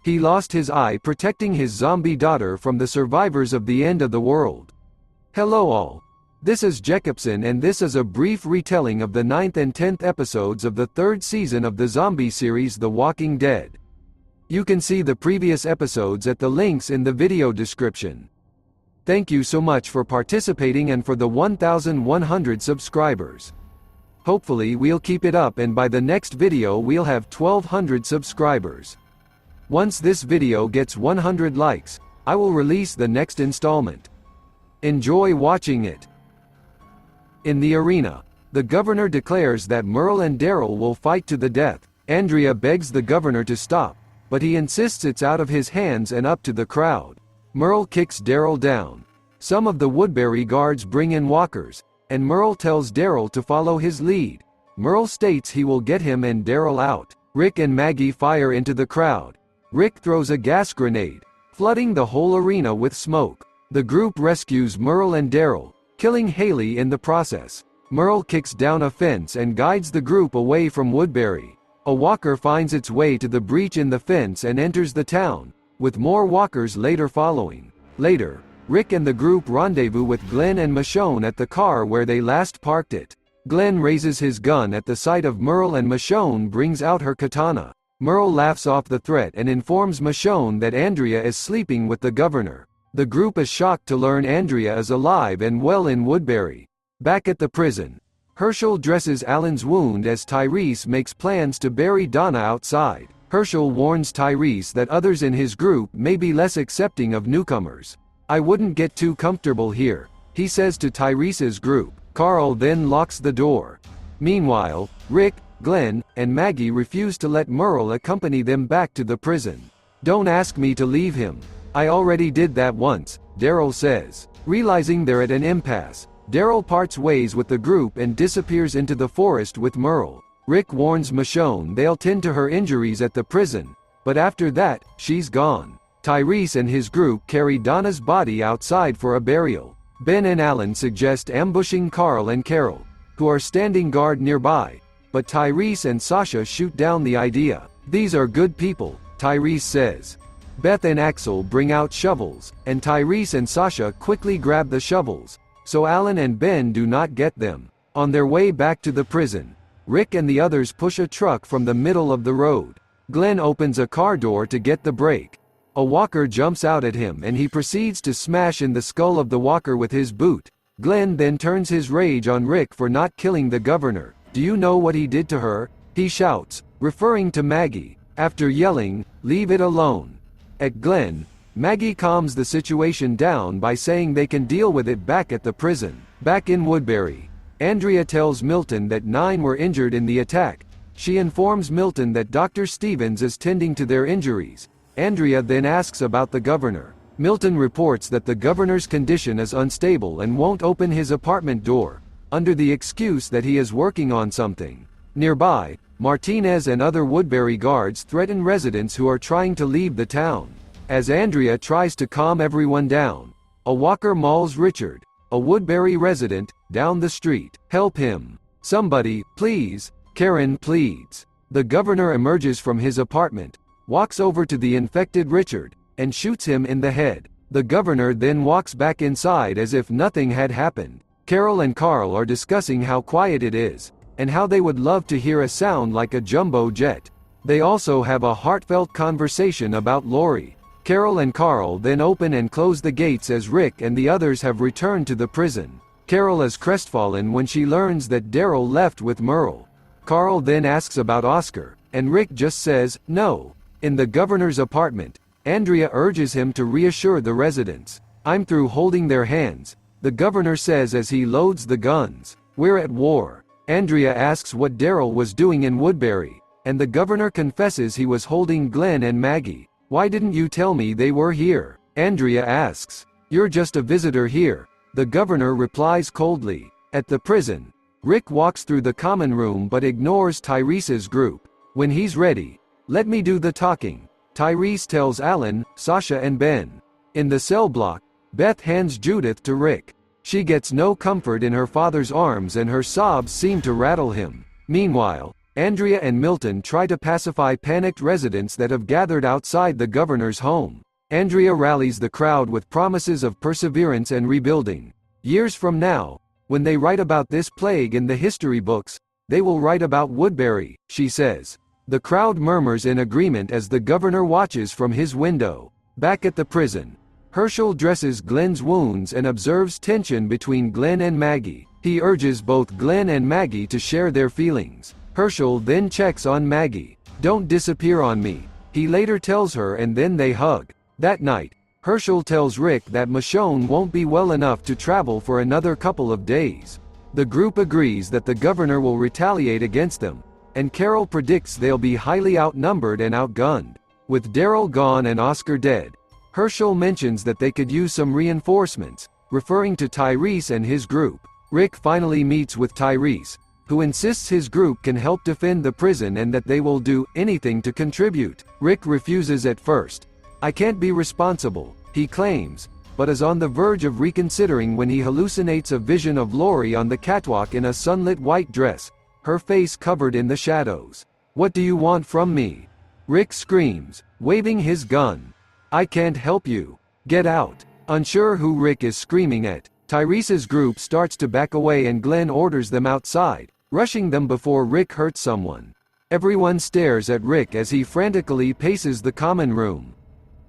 He lost his eye protecting his zombie daughter from the survivors of the end of the world. Hello all. This is Jacobson and this is a brief retelling of the 9th and 10th episodes of the 3rd season of the zombie series The Walking Dead. You can see the previous episodes at the links in the video description. Thank you so much for participating and for the 1,100 subscribers. Hopefully we'll keep it up and by the next video we'll have 1,200 subscribers. Once this video gets 100 likes, I will release the next installment. Enjoy watching it. In the arena, the governor declares that Merle and Daryl will fight to the death. Andrea begs the governor to stop, but he insists it's out of his hands and up to the crowd. Merle kicks Daryl down. Some of the Woodbury guards bring in walkers, and Merle tells Daryl to follow his lead. Merle states he will get him and Daryl out. Rick and Maggie fire into the crowd. Rick throws a gas grenade, flooding the whole arena with smoke. The group rescues Merle and Daryl, killing Haley in the process. Merle kicks down a fence and guides the group away from Woodbury. A walker finds its way to the breach in the fence and enters the town, with more walkers later following. Later, Rick and the group rendezvous with Glenn and Michonne at the car where they last parked it. Glenn raises his gun at the sight of Merle and Michonne brings out her katana. Merle laughs off the threat and informs Michonne that Andrea is sleeping with the governor. The group is shocked to learn Andrea is alive and well in Woodbury. Back at the prison, Herschel dresses Alan's wound as Tyrese makes plans to bury Donna outside. Herschel warns Tyrese that others in his group may be less accepting of newcomers. I wouldn't get too comfortable here, he says to Tyrese's group. Carl then locks the door. Meanwhile, Rick, Glenn, and Maggie refuse to let Merle accompany them back to the prison. Don't ask me to leave him. I already did that once, Daryl says. Realizing they're at an impasse, Daryl parts ways with the group and disappears into the forest with Merle. Rick warns Michonne they'll tend to her injuries at the prison, but after that, she's gone. Tyrese and his group carry Donna's body outside for a burial. Ben and Alan suggest ambushing Carl and Carol, who are standing guard nearby, but Tyrese and Sasha shoot down the idea. These are good people, Tyrese says. Beth and Axel bring out shovels, and Tyrese and Sasha quickly grab the shovels, so Alan and Ben do not get them. On their way back to the prison, Rick and the others push a truck from the middle of the road. Glenn opens a car door to get the brake. A walker jumps out at him and he proceeds to smash in the skull of the walker with his boot. Glenn then turns his rage on Rick for not killing the governor. Do you know what he did to her? He shouts, referring to Maggie, after yelling, leave it alone. At Glenn, Maggie calms the situation down by saying they can deal with it back at the prison. Back in Woodbury, Andrea tells Milton that 9 were injured in the attack. She informs Milton that Dr. Stevens is tending to their injuries. Andrea then asks about the governor. Milton reports that the governor's condition is unstable and won't open his apartment door, under the excuse that he is working on something. Nearby, Martinez and other Woodbury guards threaten residents who are trying to leave the town. As Andrea tries to calm everyone down, a walker mauls Richard, a Woodbury resident, down the street. Help him. Somebody, please, Karen pleads. The governor emerges from his apartment, walks over to the infected Richard, and shoots him in the head. The governor then walks back inside as if nothing had happened. Carol and Carl are discussing how quiet it is, and how they would love to hear a sound like a jumbo jet. They also have a heartfelt conversation about Lori. Carol and Carl then open and close the gates as Rick and the others have returned to the prison. Carol is crestfallen when she learns that Daryl left with Merle. Carl then asks about Oscar, and Rick just says, no. In the governor's apartment, Andrea urges him to reassure the residents. I'm through holding their hands, the governor says as he loads the guns. We're at war. Andrea asks what Daryl was doing in Woodbury, and the governor confesses he was holding Glenn and Maggie. Why didn't you tell me they were here? Andrea asks. You're just a visitor here, the governor replies coldly. At the prison, Rick walks through the common room but ignores Tyrese's group. When he's ready, let me do the talking, Tyrese tells Alan, Sasha and Ben. In the cell block, Beth hands Judith to Rick. She gets no comfort in her father's arms and her sobs seem to rattle him. Meanwhile, Andrea and Milton try to pacify panicked residents that have gathered outside the governor's home. Andrea rallies the crowd with promises of perseverance and rebuilding. Years from now, when they write about this plague in the history books, they will write about Woodbury, she says. The crowd murmurs in agreement as the governor watches from his window. Back at the prison, Herschel dresses Glenn's wounds and observes tension between Glenn and Maggie. He urges both Glenn and Maggie to share their feelings. Herschel then checks on Maggie. "Don't disappear on me," he later tells her, and then they hug. That night, Herschel tells Rick that Michonne won't be well enough to travel for another couple of days. The group agrees that the governor will retaliate against them, and Carol predicts they'll be highly outnumbered and outgunned. With Daryl gone and Oscar dead, Herschel mentions that they could use some reinforcements, referring to Tyrese and his group. Rick finally meets with Tyrese, who insists his group can help defend the prison and that they will do anything to contribute. Rick refuses at first. "I can't be responsible," he claims, but is on the verge of reconsidering when he hallucinates a vision of Lori on the catwalk in a sunlit white dress, her face covered in the shadows. "What do you want from me?" Rick screams, waving his gun. "I can't help you. Get out." Unsure who Rick is screaming at, Tyrese's group starts to back away and Glenn orders them outside, rushing them before Rick hurts someone. Everyone stares at Rick as he frantically paces the common room.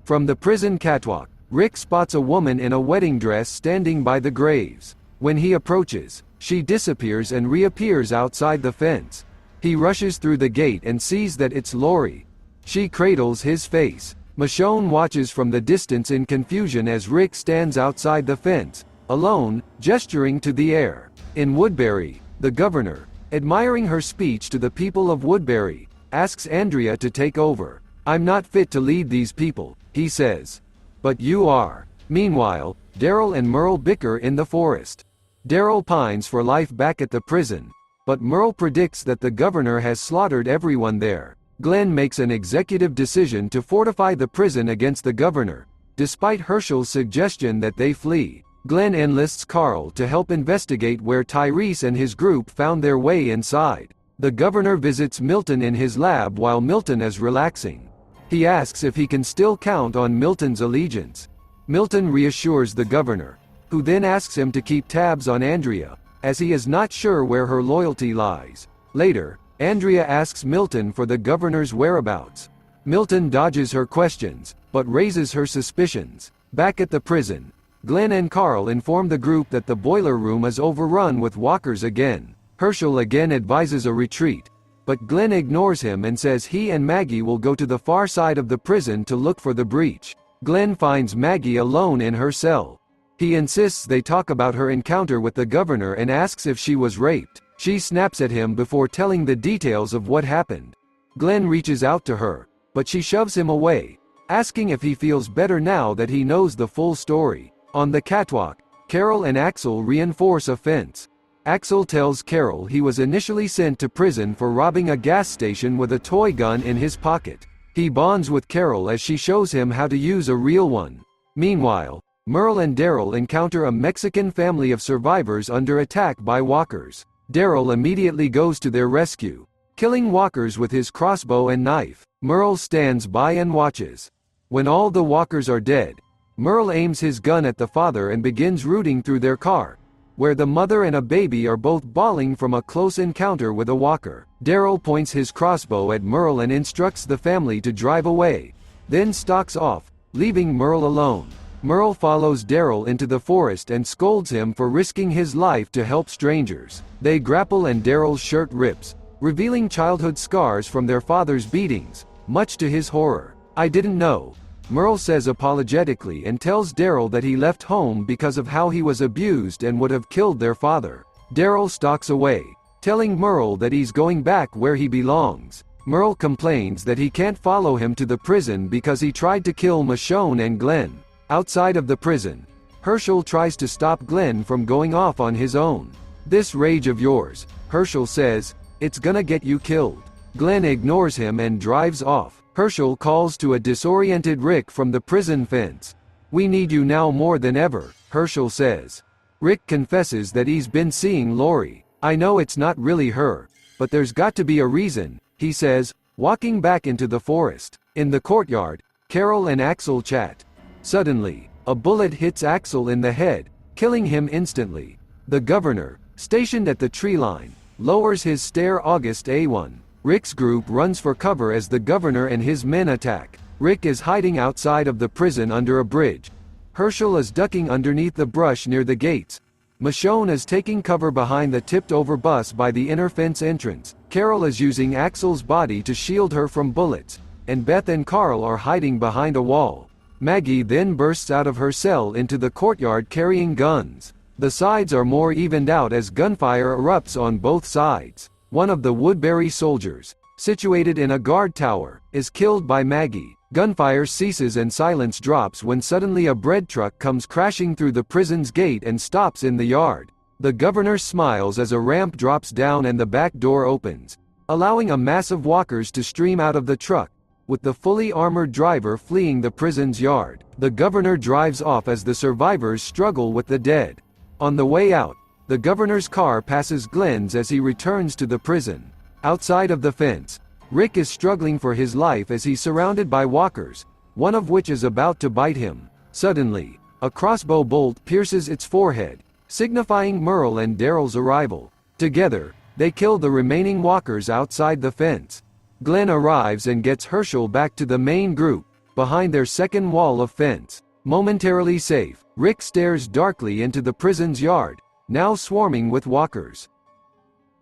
From the prison catwalk, Rick spots a woman in a wedding dress standing by the graves. When he approaches, she disappears and reappears outside the fence. He rushes through the gate and sees that it's Lori. She cradles his face. Michonne watches from the distance in confusion as Rick stands outside the fence, alone, gesturing to the air. In Woodbury, the governor, admiring her speech to the people of Woodbury, asks Andrea to take over. "I'm not fit to lead these people," he says. "But you are." Meanwhile, Daryl and Merle bicker in the forest. Daryl pines for life back at the prison, but Merle predicts that the governor has slaughtered everyone there. Glenn makes an executive decision to fortify the prison against the governor, despite Herschel's suggestion that they flee. Glenn enlists Carl to help investigate where Tyrese and his group found their way inside. The governor visits Milton in his lab while Milton is relaxing. He asks if he can still count on Milton's allegiance. Milton reassures the governor, who then asks him to keep tabs on Andrea, as he is not sure where her loyalty lies. Later, Andrea asks Milton for the governor's whereabouts. Milton dodges her questions, but raises her suspicions. Back at the prison, Glenn and Carl inform the group that the boiler room is overrun with walkers again. Herschel again advises a retreat, but Glenn ignores him and says he and Maggie will go to the far side of the prison to look for the breach. Glenn finds Maggie alone in her cell. He insists they talk about her encounter with the governor and asks if she was raped. She snaps at him before telling the details of what happened. Glenn reaches out to her, but she shoves him away, asking if he feels better now that he knows the full story. On the catwalk, Carol and Axel reinforce a fence. Axel tells Carol he was initially sent to prison for robbing a gas station with a toy gun in his pocket. He bonds with Carol as she shows him how to use a real one. Meanwhile, Merle and Daryl encounter a Mexican family of survivors under attack by walkers. Daryl immediately goes to their rescue, killing walkers with his crossbow and knife. Merle stands by and watches. When all the walkers are dead, Merle aims his gun at the father and begins rooting through their car, where the mother and a baby are both bawling from a close encounter with a walker. Daryl points his crossbow at Merle and instructs the family to drive away, then stalks off, leaving Merle alone. Merle follows Daryl into the forest and scolds him for risking his life to help strangers. They grapple and Daryl's shirt rips, revealing childhood scars from their father's beatings, much to his horror. "I didn't know," Merle says apologetically and tells Daryl that he left home because of how he was abused and would have killed their father. Daryl stalks away, telling Merle that he's going back where he belongs. Merle complains that he can't follow him to the prison because he tried to kill Michonne and Glenn. Outside of the prison, Herschel tries to stop Glenn from going off on his own. "This rage of yours," Herschel says, "it's gonna get you killed." Glenn ignores him and drives off. Herschel calls to a disoriented Rick from the prison fence. "We need you now more than ever," Herschel says. Rick confesses that he's been seeing Lori. "I know it's not really her," but there's got to be a reason, he says, walking back into the forest. In the courtyard, Carol and Axel chat. Suddenly, a bullet hits Axel in the head, killing him instantly. The governor, stationed at the tree line, lowers his stare. August A1. Rick's group runs for cover as the governor and his men attack. Rick is hiding outside of the prison under a bridge. Herschel is ducking underneath the brush near the gates. Michonne is taking cover behind the tipped-over bus by the inner fence entrance. Carol is using Axel's body to shield her from bullets, and Beth and Carl are hiding behind a wall. Maggie then bursts out of her cell into the courtyard carrying guns. The sides are more evened out as gunfire erupts on both sides. One of the Woodbury soldiers, situated in a guard tower, is killed by Maggie. Gunfire ceases and silence drops when suddenly a bread truck comes crashing through the prison's gate and stops in the yard. The governor smiles as a ramp drops down and the back door opens, allowing a mass of walkers to stream out of the truck, with the fully armored driver fleeing the prison's yard. The governor drives off as the survivors struggle with the dead. On the way out, the governor's car passes Glenn's as he returns to the prison. Outside of the fence, Rick is struggling for his life as he's surrounded by walkers, one of which is about to bite him. Suddenly, a crossbow bolt pierces its forehead, signifying Merle and Daryl's arrival. Together, they kill the remaining walkers outside the fence. Glenn arrives and gets Herschel back to the main group, behind their second wall of fence. Momentarily safe, Rick stares darkly into the prison's yard, now swarming with walkers.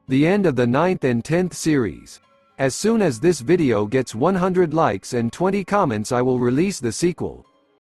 The end of the 9th and 10th series. As soon as this video gets 100 likes and 20 comments, I will release the sequel.